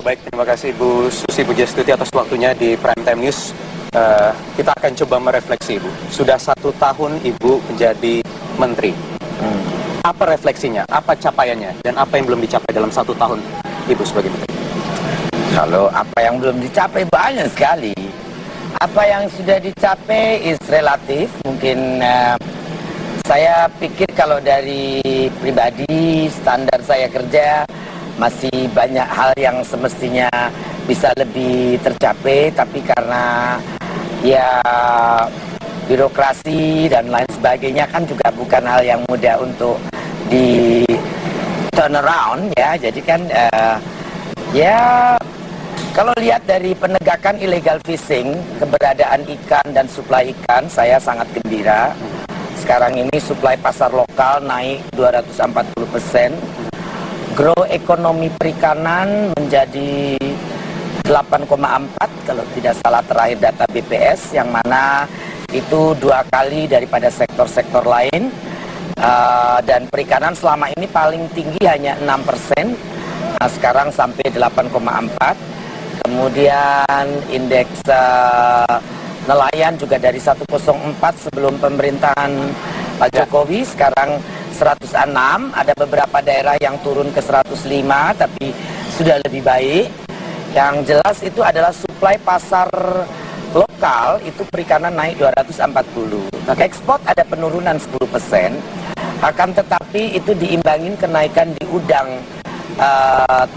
baik, terima kasih Bu Susi Pujastuti atas waktunya di Prime Time News. Kita akan coba merefleksi Ibu. Sudah 1 tahun Ibu menjadi Menteri. Apa refleksinya, apa capaiannya, dan apa yang belum dicapai dalam 1 tahun Ibu sebagai Menteri? Kalau apa yang belum dicapai banyak sekali. Apa yang sudah dicapai is relatif. Mungkin saya pikir kalau dari pribadi, standar saya kerja, masih banyak hal yang semestinya bisa lebih tercapai, tapi karena ya birokrasi dan lain sebagainya kan juga bukan hal yang mudah untuk di turn around ya. Jadi kan ya kalau lihat dari penegakan illegal fishing, keberadaan ikan dan suplai ikan, saya sangat gembira. Sekarang ini suplai pasar lokal naik 240%. Grow ekonomi perikanan menjadi 8,4 kalau tidak salah terakhir data BPS, yang mana itu 2 kali daripada sektor-sektor lain. Dan perikanan selama ini paling tinggi hanya 6%, sekarang sampai 8,4. Kemudian indeks nelayan juga dari 104 sebelum pemerintahan Pak Jokowi, sekarang 106, ada beberapa daerah yang turun ke 105, tapi sudah lebih baik. Yang jelas itu adalah suplai pasar lokal, itu perikanan naik 240. Ekspor ada penurunan 10%, akan tetapi itu diimbangin kenaikan di udang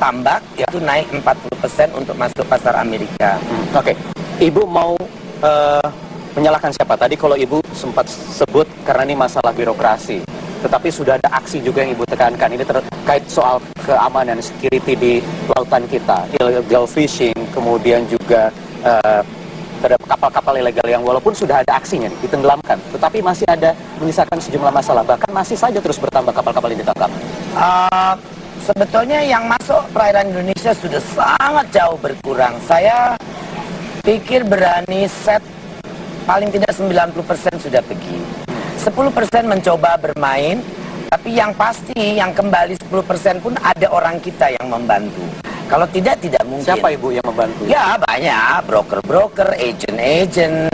tambak, itu naik 40% untuk masuk pasar Amerika. Oke, Ibu mau menyalahkan siapa? Tadi kalau Ibu sempat sebut karena ini masalah birokrasi. Tetapi sudah ada aksi juga yang Ibu tekankan. Ini terkait soal keamanan, security di lautan kita, illegal fishing, kemudian juga terhadap kapal-kapal ilegal yang walaupun sudah ada aksinya ditenggelamkan, tetapi masih ada menyisakan sejumlah masalah. Bahkan masih saja terus bertambah kapal-kapal yang ditangkap. Sebetulnya yang masuk perairan Indonesia sudah sangat jauh berkurang. Saya pikir berani set paling tidak 90% sudah pergi. 10% mencoba bermain, tapi yang pasti yang kembali 10% pun ada orang kita yang membantu. Kalau tidak mungkin. Siapa Ibu yang membantu? Ya banyak, broker-broker, agent-agent.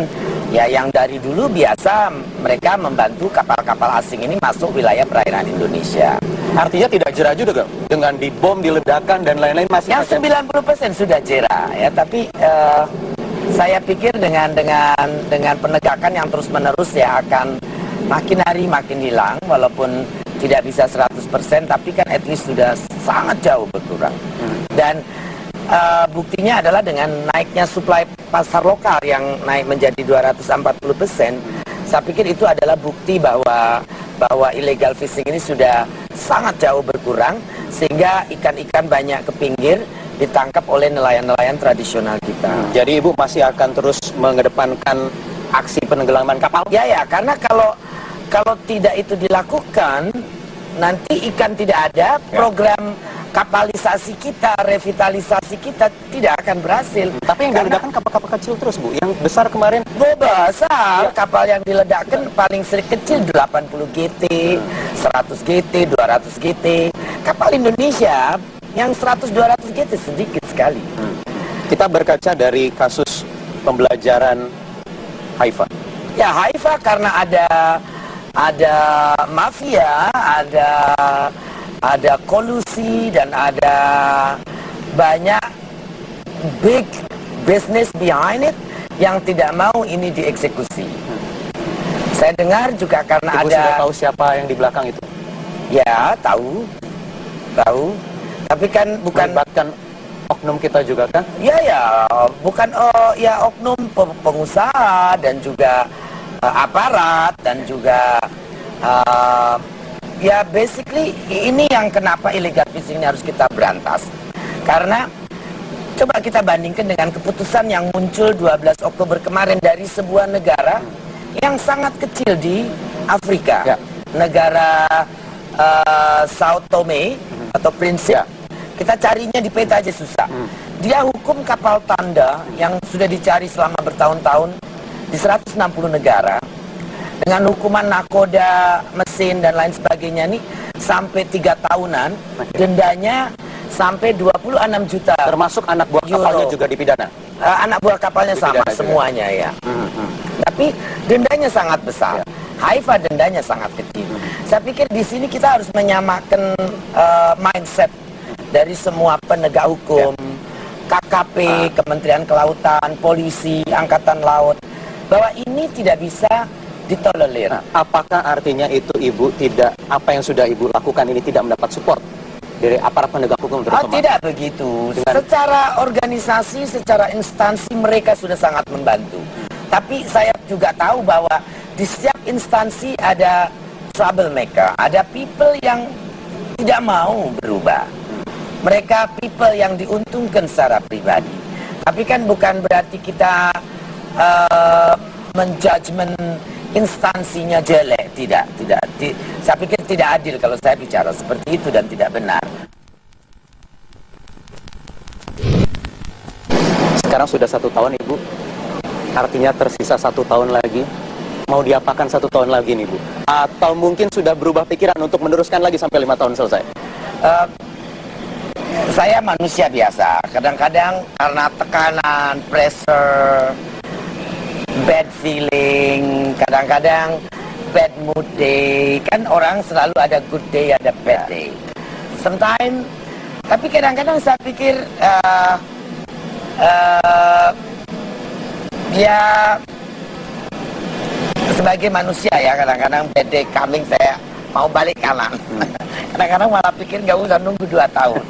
Ya yang dari dulu biasa mereka membantu kapal-kapal asing ini masuk wilayah perairan Indonesia. Artinya tidak jera juga dengan dibom, diledakan dan lain-lain masih. Yang 90% sudah jera ya, tapi saya pikir dengan penegakan yang terus-menerus ya akan makin hari makin hilang, walaupun tidak bisa 100%, tapi kan at least sudah sangat jauh berkurang. Dan buktinya adalah dengan naiknya suplai pasar lokal yang naik menjadi 240%, saya pikir itu adalah bukti bahwa illegal fishing ini sudah sangat jauh berkurang, sehingga ikan-ikan banyak ke pinggir ditangkap oleh nelayan-nelayan tradisional kita. Jadi Ibu masih akan terus mengedepankan aksi penenggelaman kapal? Ya, karena kalau tidak itu dilakukan, nanti ikan tidak ada, program kapalisasi kita, revitalisasi kita tidak akan berhasil. Tapi yang diledakkan kapal-kapal kecil terus Bu, yang besar kemarin? Besar, kapal yang diledakkan paling sering kecil 80 GT, 100 GT, 200 GT. Kapal Indonesia yang 100-200 GT sedikit sekali. Kita berkaca dari kasus pembelajaran Haifa. Ya Haifa karena ada mafia, ada kolusi, dan ada banyak big business behind it yang tidak mau ini dieksekusi. Saya dengar juga karena Ibu sudah tahu siapa yang di belakang itu? Ya, tahu. Tapi kan bukan melibatkan oknum kita juga kan? Ya, bukan oknum pengusaha dan juga aparat dan juga ya basically ini yang kenapa illegal fishing ini harus kita berantas. Karena coba kita bandingkan dengan keputusan yang muncul 12 Oktober kemarin dari sebuah negara yang sangat kecil di Afrika. Negara Sao Tome atau Principe. Kita carinya di peta aja susah. Dia hukum kapal tanda yang sudah dicari selama bertahun-tahun di 160 negara dengan hukuman nakoda, mesin dan lain sebagainya nih sampai 3 tahunan. Dendanya sampai 26 juta. Termasuk anak buah euro. kapalnya juga dipidana? Anak buah kapalnya sama Dipidana juga. semuanya ya. Tapi dendanya sangat besar. Haifa dendanya sangat kecil. Saya pikir di sini kita harus menyamakan mindset dari semua penegak hukum, KKP, Kementerian Kelautan, polisi, Angkatan Laut, bahwa ini tidak bisa ditolerir. Nah, apakah artinya itu Ibu tidak, apa yang sudah Ibu lakukan ini tidak mendapat support dari aparat penegak hukum terutama? Tidak begitu. Secara organisasi, secara instansi mereka sudah sangat membantu. Tapi saya juga tahu bahwa di setiap instansi ada troublemaker, ada people yang tidak mau berubah. Mereka people yang diuntungkan secara pribadi. Tapi kan bukan berarti kita menjudgment instansinya jelek, tidak. Saya pikir tidak adil kalau saya bicara seperti itu dan tidak benar. Sekarang sudah 1 tahun Ibu, artinya tersisa 1 tahun lagi. Mau diapakan 1 tahun lagi nih Bu? Atau mungkin sudah berubah pikiran untuk meneruskan lagi sampai 5 tahun selesai? Saya manusia biasa. Kadang-kadang karena tekanan, pressure, bad feeling, kadang-kadang bad mood day. Kan orang selalu ada good day, ada bad day. Sometimes, tapi kadang-kadang saya pikir ya sebagai manusia ya, kadang-kadang bad day coming saya mau balik kanan. Kadang-kadang malah pikir nggak usah nunggu 2 tahun.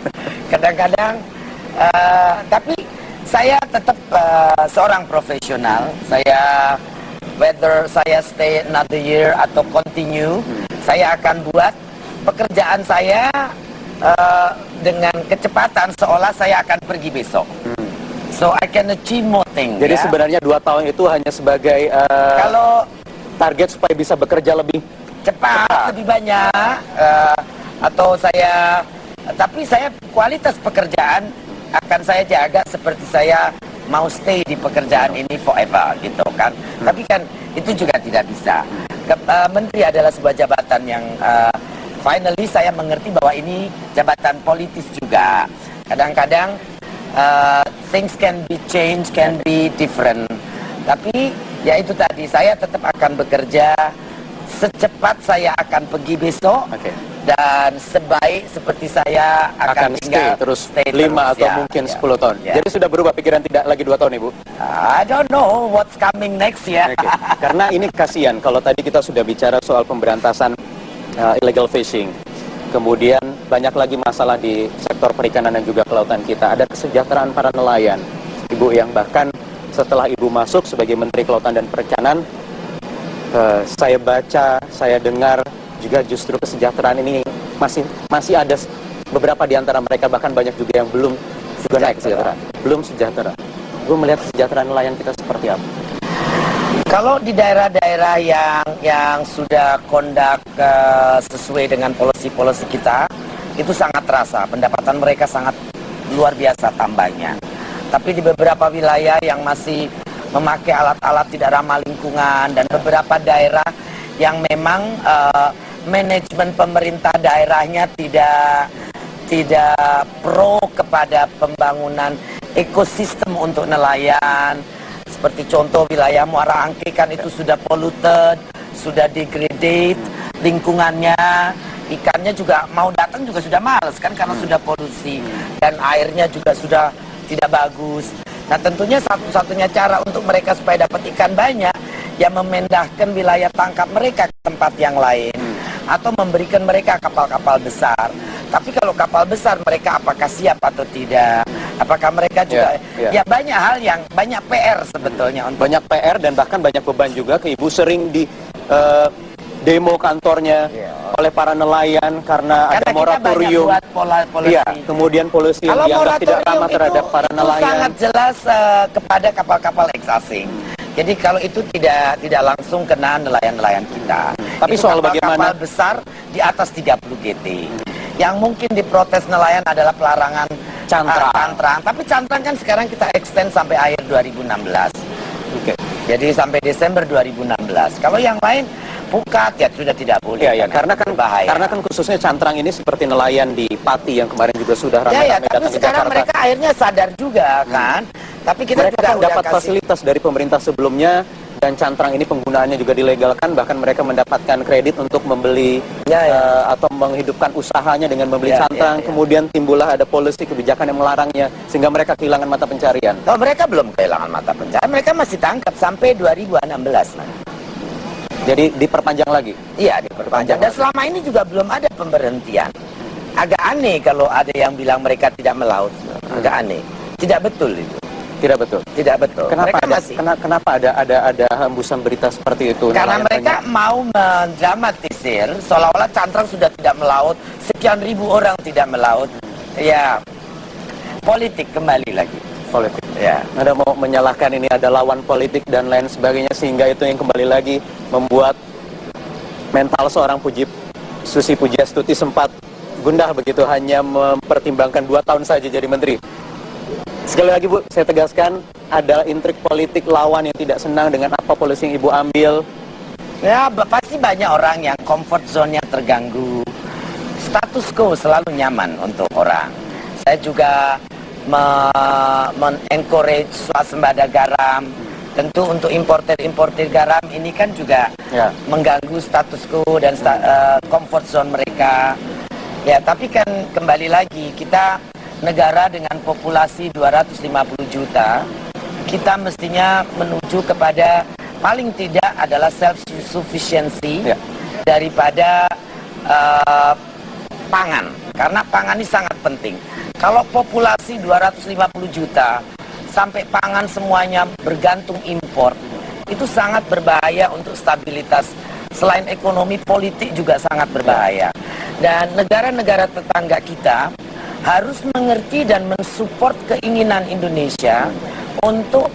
Kadang-kadang tapi saya tetap seorang profesional. Saya whether saya stay another year atau continue, saya akan buat pekerjaan saya dengan kecepatan seolah saya akan pergi besok. So I can achieve more things. Jadi ya. sebenarnya 2 tahun itu hanya sebagai Kalau target supaya bisa bekerja lebih cepat, lebih banyak, atau saya, tapi saya kualitas pekerjaan akan saya jaga seperti saya mau stay di pekerjaan ini forever gitu kan. Tapi kan itu juga tidak bisa. Menteri adalah sebuah jabatan yang finally saya mengerti bahwa ini jabatan politis juga. Kadang-kadang things can be changed, can be different. Tapi ya itu tadi, saya tetap akan bekerja secepat saya akan pergi besok. Dan sebaik seperti saya akan tinggal stay terus 5 atau ya, mungkin ya. 10 tahun. Ya. Jadi sudah berubah pikiran tidak lagi 2 tahun Ibu? I don't know what's coming next ya. Karena ini kasihan kalau tadi kita sudah bicara soal pemberantasan illegal fishing. Kemudian banyak lagi masalah di sektor perikanan dan juga kelautan kita. Ada kesejahteraan para nelayan. Ibu, yang bahkan setelah Ibu masuk sebagai Menteri Kelautan dan Perikanan, saya baca, saya dengar juga justru kesejahteraan ini masih ada beberapa di antara mereka, bahkan banyak juga yang belum juga naik kesejahteraan, belum sejahtera. Ibu melihat kesejahteraan nelayan kita seperti apa? Kalau di daerah-daerah yang sudah kondak sesuai dengan polisi-polisi kita, itu sangat terasa, pendapatan mereka sangat luar biasa tambahnya. Tapi di beberapa wilayah yang masih memakai alat-alat tidak ramah lingkungan dan beberapa daerah yang memang manajemen pemerintah daerahnya tidak pro kepada pembangunan ekosistem untuk nelayan. Seperti contoh wilayah Muara Angke kan itu sudah polluted, sudah degraded lingkungannya, ikannya juga mau datang juga sudah males kan karena sudah polusi, dan airnya juga sudah tidak bagus. Nah tentunya satu-satunya cara untuk mereka supaya dapat ikan banyak, ya memindahkan wilayah tangkap mereka ke tempat yang lain, atau memberikan mereka kapal-kapal besar. Tapi kalau kapal besar mereka apakah siap atau tidak? Apakah mereka juga ya banyak hal yang banyak PR sebetulnya untuk banyak PR dan bahkan banyak beban juga ke Ibu. Sering di demo kantornya oleh para nelayan karena ada moratorium. Iya, kemudian polisi yang dianggap tidak ramah terhadap para nelayan. Itu sangat jelas kepada kapal-kapal ex-asing. Jadi kalau itu tidak langsung kena nelayan-nelayan kita. Tapi itu soal bagaimana kapal besar di atas 30 GT. Yang mungkin diprotes nelayan adalah pelarangan cantrang. Tapi cantrang kan sekarang kita extend sampai akhir 2016. Jadi sampai Desember 2016. Kalau yang lain pukat ya sudah tidak boleh. Ya, karena kan berbahaya. karena kan khususnya cantrang ini seperti nelayan di Pati yang kemarin juga sudah ramai-ramai tapi datang ke sekarang Jakarta. mereka akhirnya sadar juga kan. Tapi kita Mereka juga kan udah dapat kasih fasilitas dari pemerintah sebelumnya, dan cantrang ini penggunaannya juga dilegalkan, bahkan mereka mendapatkan kredit untuk membeli atau menghidupkan usahanya dengan membeli cantrang. Kemudian timbullah ada polisi kebijakan yang melarangnya, sehingga mereka kehilangan mata pencarian. Oh, mereka belum kehilangan mata pencarian, mereka masih tangkap sampai 2016. Jadi diperpanjang lagi? Iya, diperpanjang. Dan selama ini juga belum ada pemberhentian. Agak aneh kalau ada yang bilang mereka tidak melaut. Agak aneh. Tidak betul itu. Tidak betul. Tidak betul. Kenapa ada hembusan berita seperti itu? Karena mereka mau mendramatisir seolah-olah cantrang sudah tidak melaut, sekian ribu orang tidak melaut. Ya, politik kembali lagi. Politik. Ya. Anda mau menyalahkan ini ada lawan politik dan lain sebagainya, sehingga itu yang kembali lagi membuat mental seorang Susi Pujiastuti sempat gundah begitu, hanya mempertimbangkan 2 tahun saja jadi menteri. Sekali lagi Bu, saya tegaskan ada intrik politik lawan yang tidak senang dengan apa polisi yang Ibu ambil. Ya, pasti banyak orang yang comfort zone-nya terganggu. Status quo selalu nyaman untuk orang. Saya juga men-encourage swasembada garam. Tentu untuk importer garam ini kan juga mengganggu status quo dan comfort zone mereka. Ya, tapi kan kembali lagi kita negara dengan populasi 250 juta, kita mestinya menuju kepada paling tidak adalah self-sufficiency daripada pangan. Karena pangan ini sangat penting. Kalau populasi 250 juta, sampai pangan semuanya bergantung impor, itu sangat berbahaya untuk stabilitas. Selain ekonomi, politik juga sangat berbahaya. Dan negara-negara tetangga kita harus mengerti dan mensupport keinginan Indonesia untuk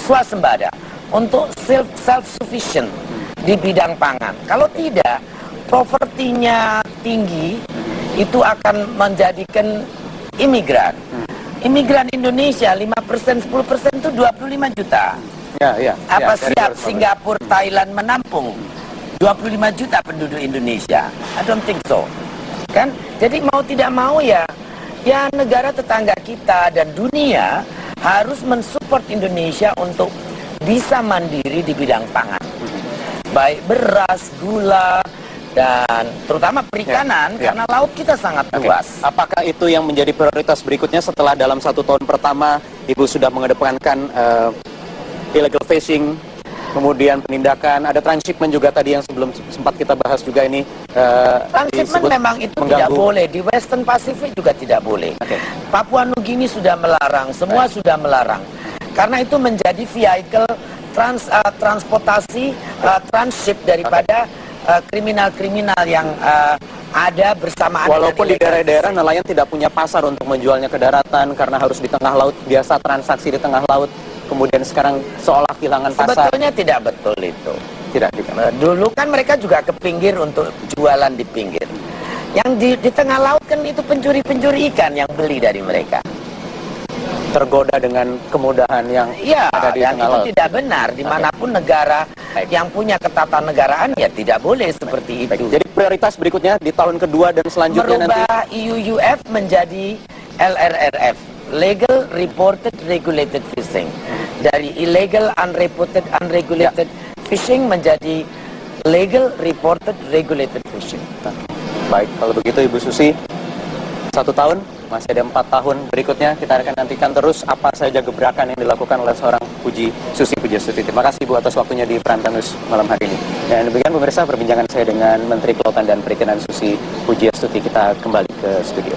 swasembada, untuk self-sufficient di bidang pangan. Kalau tidak, poverty-nya tinggi, itu akan menjadikan imigran. Imigran Indonesia 5%, 10% itu 25 juta. Apa siap Singapura, Thailand menampung 25 juta penduduk Indonesia? I don't think so. Kan? Jadi mau tidak mau ya negara tetangga kita dan dunia harus mensupport Indonesia untuk bisa mandiri di bidang pangan. Baik beras, gula, dan terutama perikanan, karena laut kita sangat luas. Apakah itu yang menjadi prioritas berikutnya setelah dalam 1 tahun pertama Ibu sudah mengedepankan illegal fishing, kemudian penindakan, ada transshipment juga tadi yang sebelum sempat kita bahas juga ini. Transshipment memang itu tidak boleh, di Western Pacific juga tidak boleh. Papua Nugini sudah melarang, semua sudah melarang. Karena itu menjadi vehicle transportasi tranship daripada kriminal-kriminal yang ada bersamaan. Walaupun di daerah-daerah nelayan tidak punya pasar untuk menjualnya ke daratan karena harus di tengah laut, biasa transaksi di tengah laut. Kemudian sekarang seolah kehilangan pasar. Sebetulnya tidak betul itu. Tidak juga. Dulu kan mereka juga ke pinggir untuk jualan di pinggir. Yang di tengah laut kan itu pencuri-pencuri ikan yang beli dari mereka. Tergoda dengan kemudahan yang ada di tengah laut. Itu tidak benar. Dimanapun negara yang punya ketatanegaraan ya tidak boleh seperti itu. Jadi prioritas berikutnya di tahun kedua dan selanjutnya merubah EUUF menjadi LRRF. Legal Reported Regulated Fishing. Dari illegal unreported unregulated fishing menjadi legal reported regulated fishing. Baik, kalau begitu Ibu Susi, 1 tahun, masih ada 4 tahun berikutnya, kita akan nantikan terus apa saja gebrakan yang dilakukan oleh seorang Susi Pujiastuti. Terima kasih Ibu atas waktunya di Prime News malam hari ini. Dan demikian pemirsa perbincangan saya dengan Menteri Kelautan dan Perikanan Susi Pujiastuti. Kita kembali ke studio.